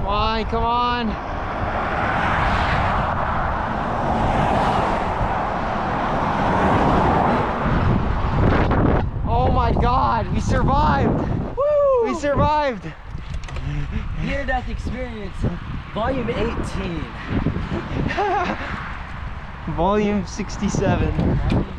on, come on. Oh my God, we survived. Woo! We survived. Near-death experience, volume 18. Volume 67.